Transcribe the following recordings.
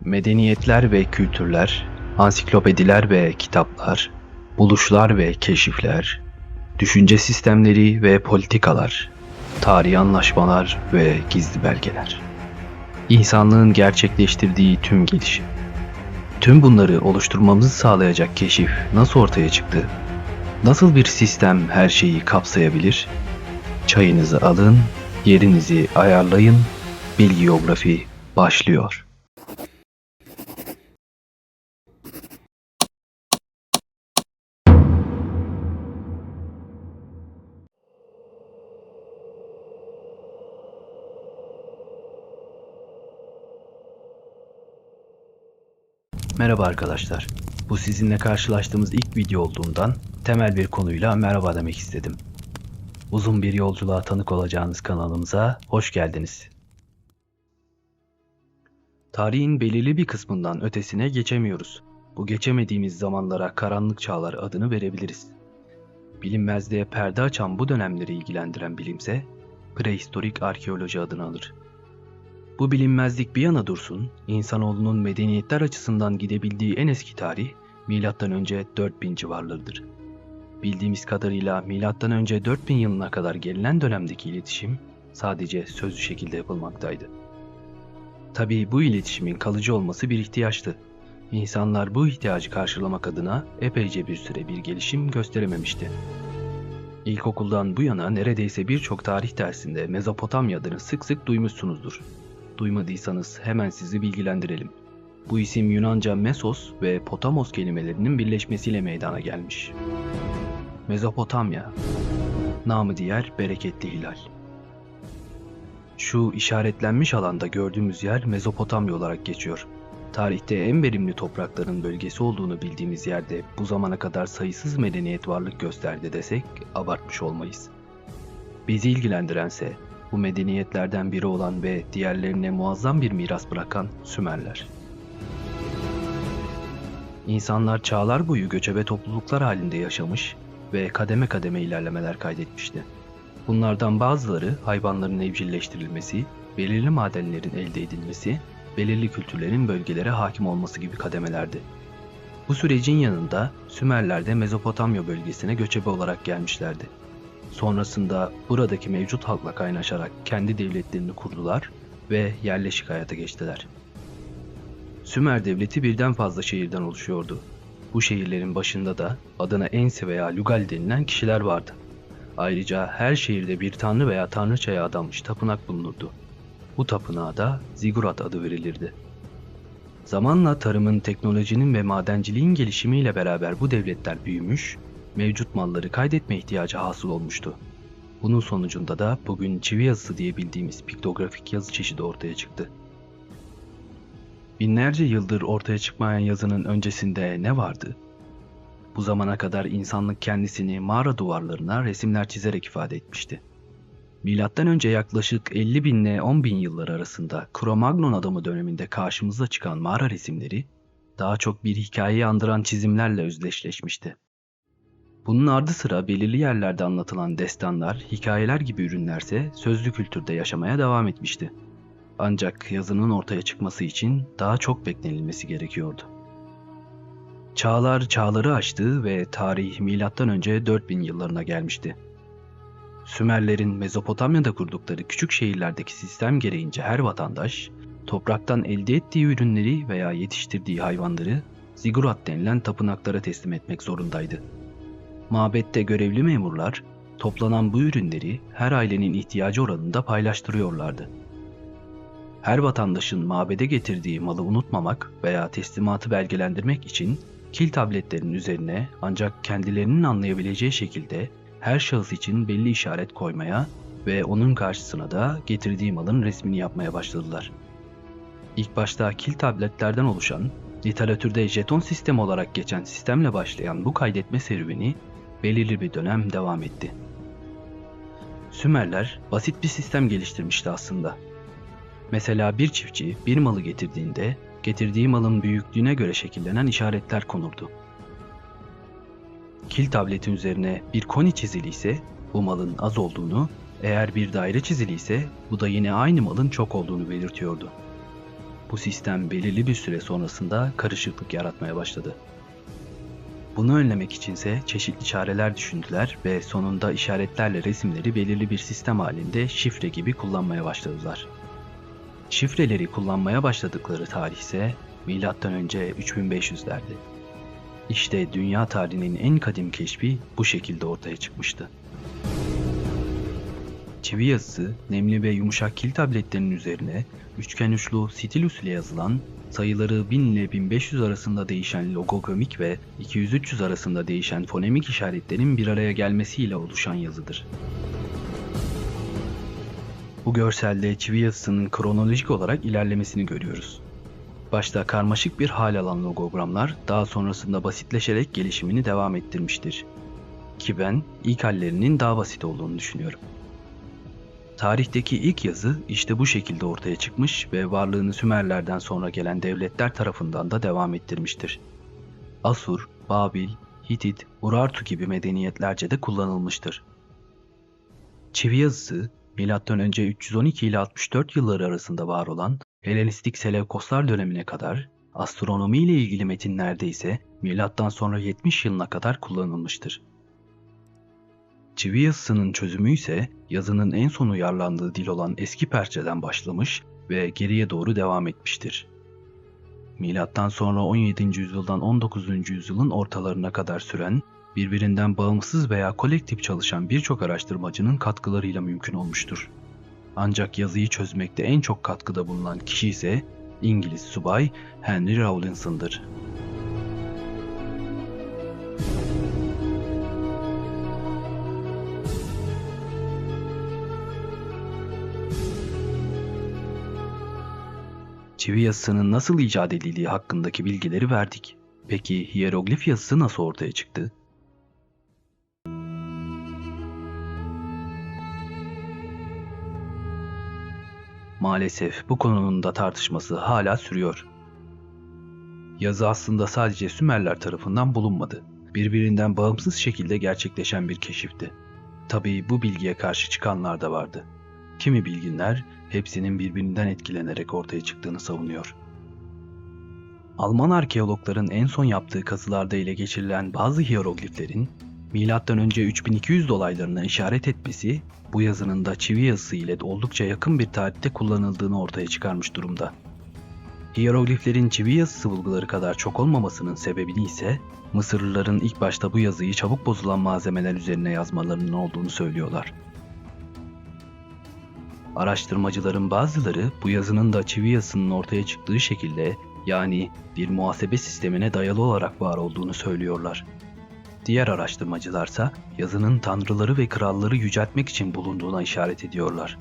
Medeniyetler ve kültürler, ansiklopediler ve kitaplar, buluşlar ve keşifler, düşünce sistemleri ve politikalar, tarihi anlaşmalar ve gizli belgeler. İnsanlığın gerçekleştirdiği tüm gelişim. Tüm bunları oluşturmamızı sağlayacak keşif nasıl ortaya çıktı? Nasıl bir sistem her şeyi kapsayabilir? Çayınızı alın, yerinizi ayarlayın, Bilgiyografi başlıyor. Merhaba arkadaşlar. Bu sizinle karşılaştığımız ilk video olduğundan temel bir konuyla merhaba demek istedim. Uzun bir yolculuğa tanık olacağınız kanalımıza hoş geldiniz. Tarihin belirli bir kısmından ötesine geçemiyoruz. Bu geçemediğimiz zamanlara karanlık çağlar adını verebiliriz. Bilinmezliğe perde açan bu dönemleri ilgilendiren bilimse prehistorik arkeoloji adını alır. Bu bilinmezlik bir yana dursun, insanoğlunun medeniyetler açısından gidebildiği en eski tarih M.Ö. 4000 civarlarıdır. Bildiğimiz kadarıyla M.Ö. 4000 yılına kadar gelinen dönemdeki iletişim sadece sözlü şekilde yapılmaktaydı. Tabii bu iletişimin kalıcı olması bir ihtiyaçtı. İnsanlar bu ihtiyacı karşılamak adına epeyce bir süre bir gelişim gösterememişti. İlkokuldan bu yana neredeyse birçok tarih dersinde Mezopotamya adını sık sık duymuşsunuzdur. Duymadıysanız hemen sizi bilgilendirelim. Bu isim Yunanca Mesos ve Potamos kelimelerinin birleşmesiyle meydana gelmiş. Mezopotamya, namı diğer bereketli hilal. Şu işaretlenmiş alanda gördüğümüz yer Mezopotamya olarak geçiyor. Tarihte en verimli toprakların bölgesi olduğunu bildiğimiz yerde bu zamana kadar sayısız medeniyet varlık gösterdi desek abartmış olmayız. Bizi ilgilendirense bu medeniyetlerden biri olan ve diğerlerine muazzam bir miras bırakan Sümerler. İnsanlar çağlar boyu göçebe topluluklar halinde yaşamış ve kademe kademe ilerlemeler kaydetmişti. Bunlardan bazıları hayvanların evcilleştirilmesi, belirli madenlerin elde edilmesi, belirli kültürlerin bölgelere hakim olması gibi kademelerdi. Bu sürecin yanında Sümerler de Mezopotamya bölgesine göçebe olarak gelmişlerdi. Sonrasında buradaki mevcut halkla kaynaşarak kendi devletlerini kurdular ve yerleşik hayata geçtiler. Sümer devleti birden fazla şehirden oluşuyordu. Bu şehirlerin başında da adına Ensi veya Lugal denilen kişiler vardı. Ayrıca her şehirde bir tanrı veya tanrıçaya adanmış tapınak bulunurdu. Bu tapınağa da Zigurat adı verilirdi. Zamanla tarımın, teknolojinin ve madenciliğin gelişimiyle beraber bu devletler büyümüş, mevcut malları kaydetme ihtiyacı hasıl olmuştu. Bunun sonucunda da bugün çivi yazısı diye bildiğimiz piktografik yazı çeşidi ortaya çıktı. Binlerce yıldır ortaya çıkmayan yazının öncesinde ne vardı? Bu zamana kadar insanlık kendisini mağara duvarlarına resimler çizerek ifade etmişti. Milattan önce yaklaşık 50 bin ile 10 bin yılları arasında Cro-Magnon adamı döneminde karşımıza çıkan mağara resimleri daha çok bir hikayeyi andıran çizimlerle özdeşleşmişti. Bunun ardı sıra belirli yerlerde anlatılan destanlar, hikayeler gibi ürünlerse sözlü kültürde yaşamaya devam etmişti. Ancak yazının ortaya çıkması için daha çok beklenilmesi gerekiyordu. Çağlar çağları aştı ve tarih M.Ö. 4000 yıllarına gelmişti. Sümerlerin Mezopotamya'da kurdukları küçük şehirlerdeki sistem gereğince her vatandaş, topraktan elde ettiği ürünleri veya yetiştirdiği hayvanları Zigurat denilen tapınaklara teslim etmek zorundaydı. Mabette görevli memurlar, toplanan bu ürünleri her ailenin ihtiyacı oranında paylaştırıyorlardı. Her vatandaşın mabede getirdiği malı unutmamak veya teslimatı belgelendirmek için kil tabletlerinin üzerine ancak kendilerinin anlayabileceği şekilde her şahıs için belli işaret koymaya ve onun karşısına da getirdiği malın resmini yapmaya başladılar. İlk başta kil tabletlerden oluşan, literatürde jeton sistemi olarak geçen sistemle başlayan bu kaydetme serüveni belirli bir dönem devam etti. Sümerler basit bir sistem geliştirmişti aslında. Mesela bir çiftçi bir malı getirdiğinde getirdiği malın büyüklüğüne göre şekillenen işaretler konurdu. Kil tabletin üzerine bir koni çizili ise bu malın az olduğunu, eğer bir daire çizili ise bu da yine aynı malın çok olduğunu belirtiyordu. Bu sistem belirli bir süre sonrasında karışıklık yaratmaya başladı. Bunu önlemek içinse çeşitli çareler düşündüler ve sonunda işaretlerle resimleri belirli bir sistem halinde şifre gibi kullanmaya başladılar. Şifreleri kullanmaya başladıkları tarih ise M.Ö. 3500'lerdi. İşte dünya tarihinin en kadim keşfi bu şekilde ortaya çıkmıştı. Çivi yazısı, nemli ve yumuşak kil tabletlerinin üzerine üçgen uçlu stilus ile yazılan, sayıları 1000 ile 1500 arasında değişen logogramik ve 200-300 arasında değişen fonemik işaretlerin bir araya gelmesiyle oluşan yazıdır. Bu görselde çivi yazısının kronolojik olarak ilerlemesini görüyoruz. Başta karmaşık bir hal alan logogramlar daha sonrasında basitleşerek gelişimini devam ettirmiştir. Ki ben ilk hallerinin daha basit olduğunu düşünüyorum. Tarihteki ilk yazı işte bu şekilde ortaya çıkmış ve varlığını Sümerlerden sonra gelen devletler tarafından da devam ettirmiştir. Asur, Babil, Hitit, Urartu gibi medeniyetlerce de kullanılmıştır. Çivi yazısı, M.Ö. 312 ile 64 yılları arasında var olan Helenistik Seleukoslar dönemine kadar, astronomi ile ilgili metinlerde ise milattan sonra 70 yılına kadar kullanılmıştır. Çivi yazısının çözümü ise yazının en son uyarlandığı dil olan eski Persçeden başlamış ve geriye doğru devam etmiştir. Milattan sonra 17. yüzyıldan 19. yüzyılın ortalarına kadar süren, birbirinden bağımsız veya kolektif çalışan birçok araştırmacının katkılarıyla mümkün olmuştur. Ancak yazıyı çözmekte en çok katkıda bulunan kişi ise İngiliz subay Henry Rawlinson'dır. Çivi yazısının nasıl icat edildiği hakkındaki bilgileri verdik. Peki hiyeroglif yazısı nasıl ortaya çıktı? Maalesef bu konunun da tartışması hala sürüyor. Yazı aslında sadece Sümerler tarafından bulunmadı. Birbirinden bağımsız şekilde gerçekleşen bir keşifti. Tabii bu bilgiye karşı çıkanlar da vardı. Kimi bilginler hepsinin birbirinden etkilenerek ortaya çıktığını savunuyor. Alman arkeologların en son yaptığı kazılarda ele geçirilen bazı hiyerogliflerin M.Ö. 3200 dolaylarına işaret etmesi, bu yazının da çivi yazısı ile oldukça yakın bir tarihte kullanıldığını ortaya çıkarmış durumda. Hiyerogliflerin çivi yazısı bulguları kadar çok olmamasının sebebini ise Mısırlıların ilk başta bu yazıyı çabuk bozulan malzemeler üzerine yazmalarının olduğunu söylüyorlar. Araştırmacıların bazıları bu yazının da çivi yazısının ortaya çıktığı şekilde, yani bir muhasebe sistemine dayalı olarak var olduğunu söylüyorlar. Diğer araştırmacılarsa yazının tanrıları ve kralları yüceltmek için bulunduğuna işaret ediyorlar.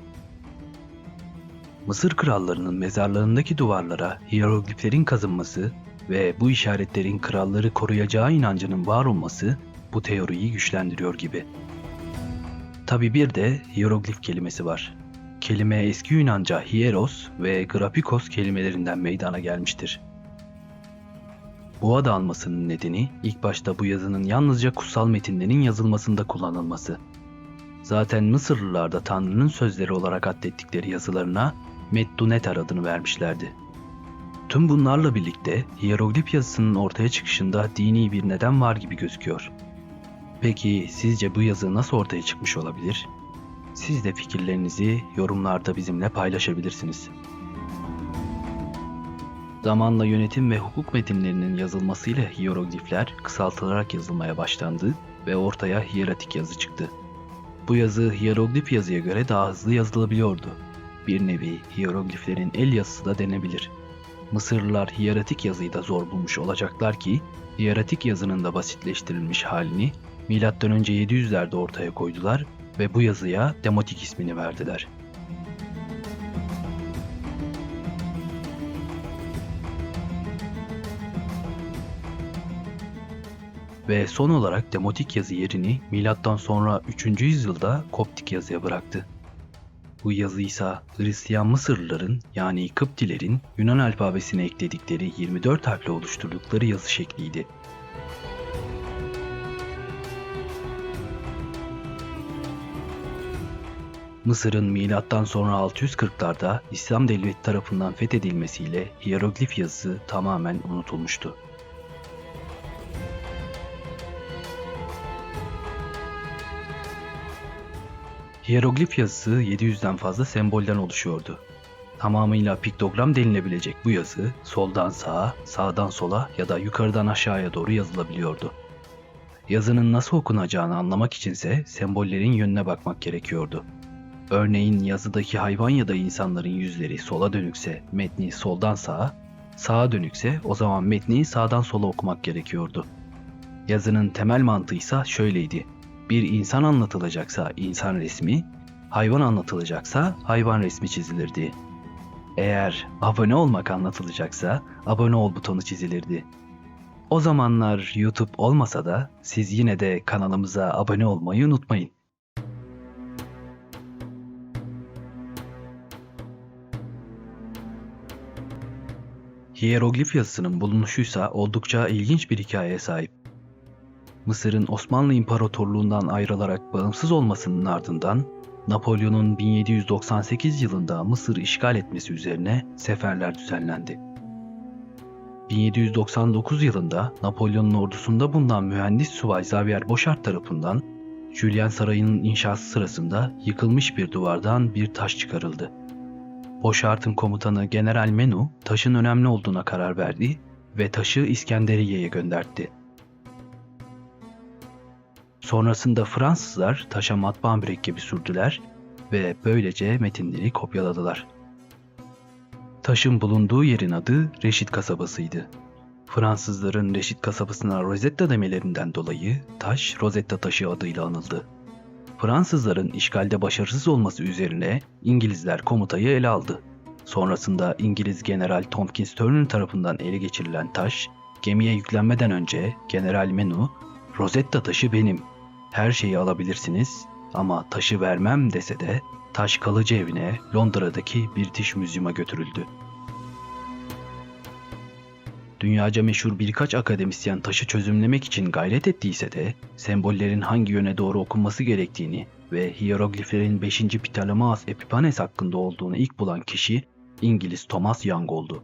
Mısır krallarının mezarlarındaki duvarlara hiyerogliflerin kazınması ve bu işaretlerin kralları koruyacağı inancının var olması bu teoriyi güçlendiriyor gibi. Tabii bir de hiyeroglif kelimesi var. Kelime eski Yunanca hieros ve grapikos kelimelerinden meydana gelmiştir. Bu adı almasının nedeni ilk başta bu yazının yalnızca kutsal metinlerin yazılmasında kullanılması. Zaten Mısırlılar da Tanrı'nın sözleri olarak addettikleri yazılarına Medduneter adını vermişlerdi. Tüm bunlarla birlikte hiyeroglif yazısının ortaya çıkışında dini bir neden var gibi gözüküyor. Peki sizce bu yazı nasıl ortaya çıkmış olabilir? Siz de fikirlerinizi yorumlarda bizimle paylaşabilirsiniz. Zamanla yönetim ve hukuk metinlerinin yazılmasıyla hiyeroglifler kısaltılarak yazılmaya başlandı ve ortaya hiyeratik yazı çıktı. Bu yazı hiyeroglif yazıya göre daha hızlı yazılabiliyordu. Bir nevi hiyerogliflerin el yazısı da denebilir. Mısırlılar hiyeratik yazıyı da zor bulmuş olacaklar ki hiyeratik yazının da basitleştirilmiş halini M.Ö. 700'lerde ortaya koydular ve bu yazıya demotik ismini verdiler. Ve son olarak demotik yazı yerini milattan sonra 3. yüzyılda Koptik yazıya bıraktı. Bu yazı ise Hristiyan Mısırlıların yani Kıptilerin Yunan alfabesine ekledikleri 24 harfle oluşturdukları yazı şekliydi. Mısır'ın milattan sonra 640'larda İslam devleti tarafından fethedilmesiyle hiyeroglif yazısı tamamen unutulmuştu. Hiyeroglif yazısı 700'den fazla sembolden oluşuyordu. Tamamıyla piktogram denilebilecek bu yazı soldan sağa, sağdan sola ya da yukarıdan aşağıya doğru yazılabiliyordu. Yazının nasıl okunacağını anlamak içinse sembollerin yönüne bakmak gerekiyordu. Örneğin yazıdaki hayvan ya da insanların yüzleri sola dönükse metni soldan sağa, sağa dönükse o zaman metni sağdan sola okumak gerekiyordu. Yazının temel mantığı ise şöyleydi. Bir insan anlatılacaksa insan resmi, hayvan anlatılacaksa hayvan resmi çizilirdi. Eğer abone olmak anlatılacaksa abone ol butonu çizilirdi. O zamanlar YouTube olmasa da siz yine de kanalımıza abone olmayı unutmayın. Hiyeroglif yazısının bulunuşuysa oldukça ilginç bir hikayeye sahip. Mısır'ın Osmanlı İmparatorluğundan ayrılarak bağımsız olmasının ardından Napolyon'un 1798 yılında Mısır'ı işgal etmesi üzerine seferler düzenlendi. 1799 yılında Napolyon'un ordusunda bulunan mühendis subay Xavier Bochart tarafından Julian Sarayı'nın inşası sırasında yıkılmış bir duvardan bir taş çıkarıldı. Bochardt'ın komutanı General Menu taşın önemli olduğuna karar verdi ve taşı İskenderiye'ye gönderdi. Sonrasında Fransızlar taşa matbaa mürekkebi sürdüler ve böylece metinleri kopyaladılar. Taşın bulunduğu yerin adı Reşit kasabasıydı. Fransızların Reşit kasabasına Rosetta demelerinden dolayı taş Rosetta taşı adıyla anıldı. Fransızların işgalde başarısız olması üzerine İngilizler komutayı ele aldı. Sonrasında İngiliz General Tompkins Turner tarafından ele geçirilen taş, gemiye yüklenmeden önce General Menu, "Rosetta taşı benim, her şeyi alabilirsiniz ama taşı vermem" dese de taş kalıcı evine Londra'daki British Museum'a götürüldü. Dünyaca meşhur birkaç akademisyen taşı çözümlemek için gayret ettiyse de sembollerin hangi yöne doğru okunması gerektiğini ve hiyerogliflerin 5. Ptolemaios Epifanes hakkında olduğunu ilk bulan kişi İngiliz Thomas Young oldu.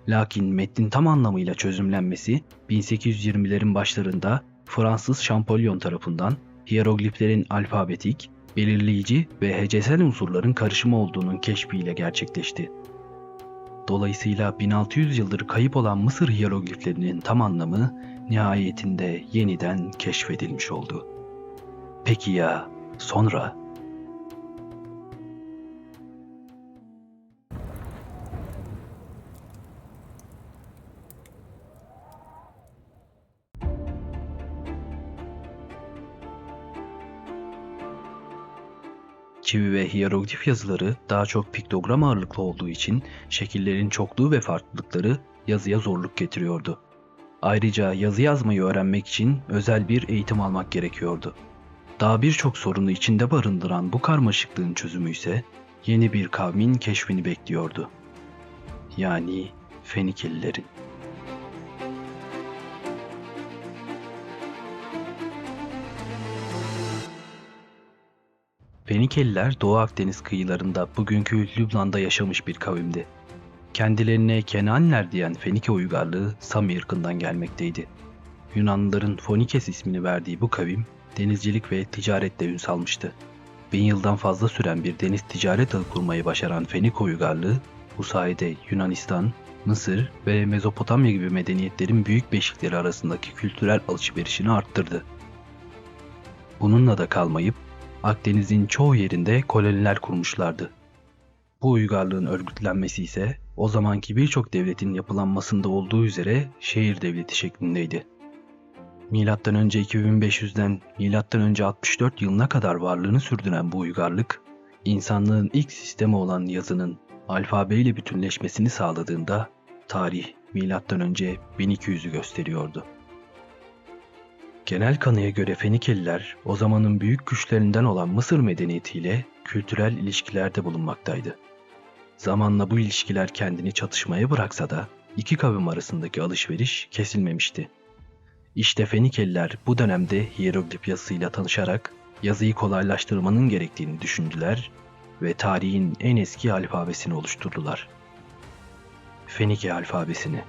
Lakin metnin tam anlamıyla çözümlenmesi 1820'lerin başlarında Fransız Champollion tarafından hiyerogliflerin alfabetik, belirleyici ve hecesel unsurların karışımı olduğunun keşfiyle gerçekleşti. Dolayısıyla 1600 yıldır kayıp olan Mısır hiyerogliflerinin tam anlamı nihayetinde yeniden keşfedilmiş oldu. Peki ya sonra? Çivi ve hiyeroglif yazıları daha çok piktogram ağırlıklı olduğu için şekillerin çokluğu ve farklılıkları yazıya zorluk getiriyordu. Ayrıca yazı yazmayı öğrenmek için özel bir eğitim almak gerekiyordu. Daha birçok sorunu içinde barındıran bu karmaşıklığın çözümü ise yeni bir kavmin keşfini bekliyordu. Yani Fenikelilerin. Fenikeliler Doğu Akdeniz kıyılarında bugünkü Lübnan'da yaşamış bir kavimdi. Kendilerine Kenaniler diyen Fenike uygarlığı Sami ırkından gelmekteydi. Yunanlıların Fonikes ismini verdiği bu kavim denizcilik ve ticaretle ün salmıştı. 1000 yıldan fazla süren bir deniz ticaret ağı kurmayı başaran Fenike uygarlığı bu sayede Yunanistan, Mısır ve Mezopotamya gibi medeniyetlerin büyük beşikleri arasındaki kültürel alışverişini arttırdı. Bununla da kalmayıp Akdeniz'in çoğu yerinde koloniler kurmuşlardı. Bu uygarlığın örgütlenmesi ise o zamanki birçok devletin yapılanmasında olduğu üzere şehir devleti şeklindeydi. M.Ö. 2500'den M.Ö. 64 yılına kadar varlığını sürdüren bu uygarlık, insanlığın ilk sistemi olan yazının alfabeyle bütünleşmesini sağladığında tarih M.Ö. 1200'ü gösteriyordu. Genel kanıya göre Fenikeliler o zamanın büyük güçlerinden olan Mısır medeniyetiyle kültürel ilişkilerde bulunmaktaydı. Zamanla bu ilişkiler kendini çatışmaya bıraksa da iki kavim arasındaki alışveriş kesilmemişti. İşte Fenikeliler bu dönemde hiyeroglif yazısıyla tanışarak yazıyı kolaylaştırmanın gerektiğini düşündüler ve tarihin en eski alfabesini oluşturdular. Fenike alfabesini.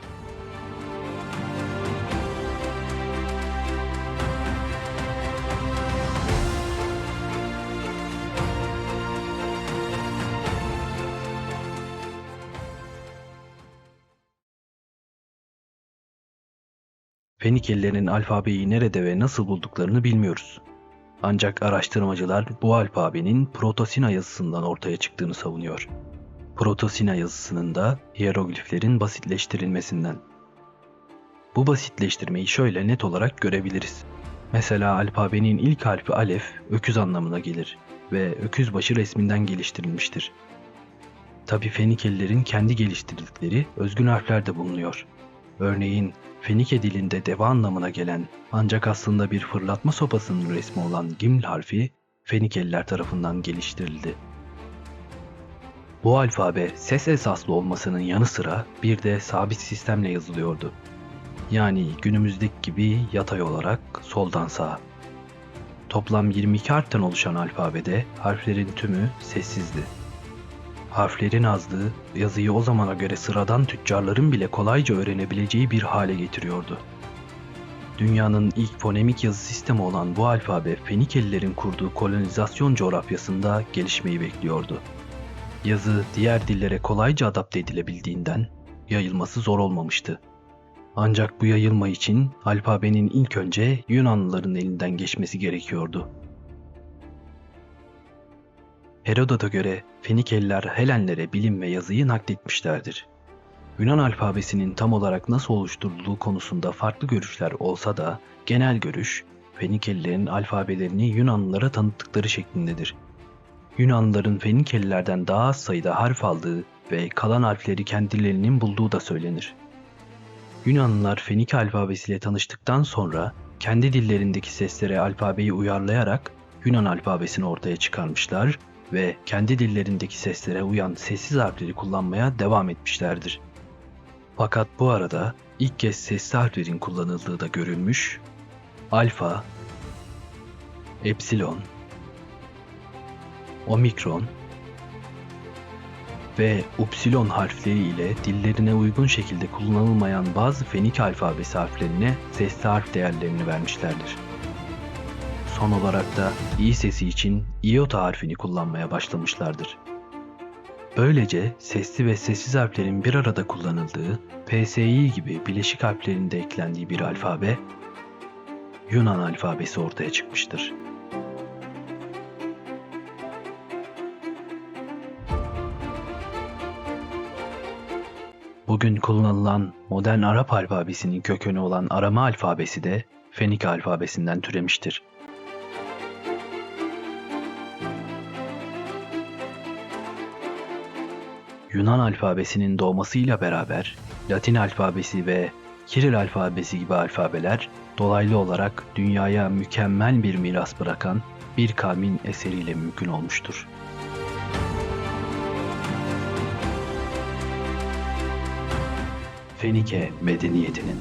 Fenikelilerin alfabeyi nerede ve nasıl bulduklarını bilmiyoruz. Ancak araştırmacılar bu alfabenin Proto-Sina yazısından ortaya çıktığını savunuyor. Proto-Sina yazısının da hierogliflerin basitleştirilmesinden. Bu basitleştirmeyi şöyle net olarak görebiliriz. Mesela alfabenin ilk harfi alef, öküz anlamına gelir ve öküzbaşı resminden geliştirilmiştir. Tabi Fenikelilerin kendi geliştirdikleri özgün harfler de bulunuyor. Örneğin Fenike dilinde deve anlamına gelen ancak aslında bir fırlatma sopasının resmi olan Giml harfi Fenikeliler tarafından geliştirildi. Bu alfabe ses esaslı olmasının yanı sıra bir de sabit sistemle yazılıyordu. Yani günümüzdeki gibi yatay olarak soldan sağa. Toplam 22 harften oluşan alfabede harflerin tümü sessizdi. Harflerin azlığı yazıyı o zamana göre sıradan tüccarların bile kolayca öğrenebileceği bir hale getiriyordu. Dünyanın ilk fonemik yazı sistemi olan bu alfabe Fenikelilerin kurduğu kolonizasyon coğrafyasında gelişmeyi bekliyordu. Yazı diğer dillere kolayca adapte edilebildiğinden yayılması zor olmamıştı. Ancak bu yayılma için alfabenin ilk önce Yunanlıların elinden geçmesi gerekiyordu. Herodot'a göre Fenikeliler Helenlere bilim ve yazıyı nakletmişlerdir. Yunan alfabesinin tam olarak nasıl oluşturulduğu konusunda farklı görüşler olsa da genel görüş Fenikelilerin alfabelerini Yunanlılara tanıttıkları şeklindedir. Yunanlıların Fenikelilerden daha az sayıda harf aldığı ve kalan harfleri kendilerinin bulduğu da söylenir. Yunanlılar Fenike alfabesiyle tanıştıktan sonra kendi dillerindeki seslere alfabeyi uyarlayarak Yunan alfabesini ortaya çıkarmışlar ve kendi dillerindeki seslere uyan sessiz harfleri kullanmaya devam etmişlerdir. Fakat bu arada ilk kez sesli harflerin kullanıldığı da görülmüş, alfa, epsilon, omikron ve upsilon harfleri ile dillerine uygun şekilde kullanılmayan bazı Fenike alfabesi harflerine sesli harf değerlerini vermişlerdir. Son olarak da i sesi için iota harfini kullanmaya başlamışlardır. Böylece sesli ve sessiz harflerin bir arada kullanıldığı, PSI gibi bileşik harflerin de eklendiği bir alfabe, Yunan alfabesi ortaya çıkmıştır. Bugün kullanılan modern Arap alfabesinin kökeni olan arama alfabesi de Fenike alfabesinden türemiştir. Yunan alfabesinin doğmasıyla beraber Latin alfabesi ve Kiril alfabesi gibi alfabeler dolaylı olarak dünyaya mükemmel bir miras bırakan bir kavmin eseriyle mümkün olmuştur. Fenike medeniyetinin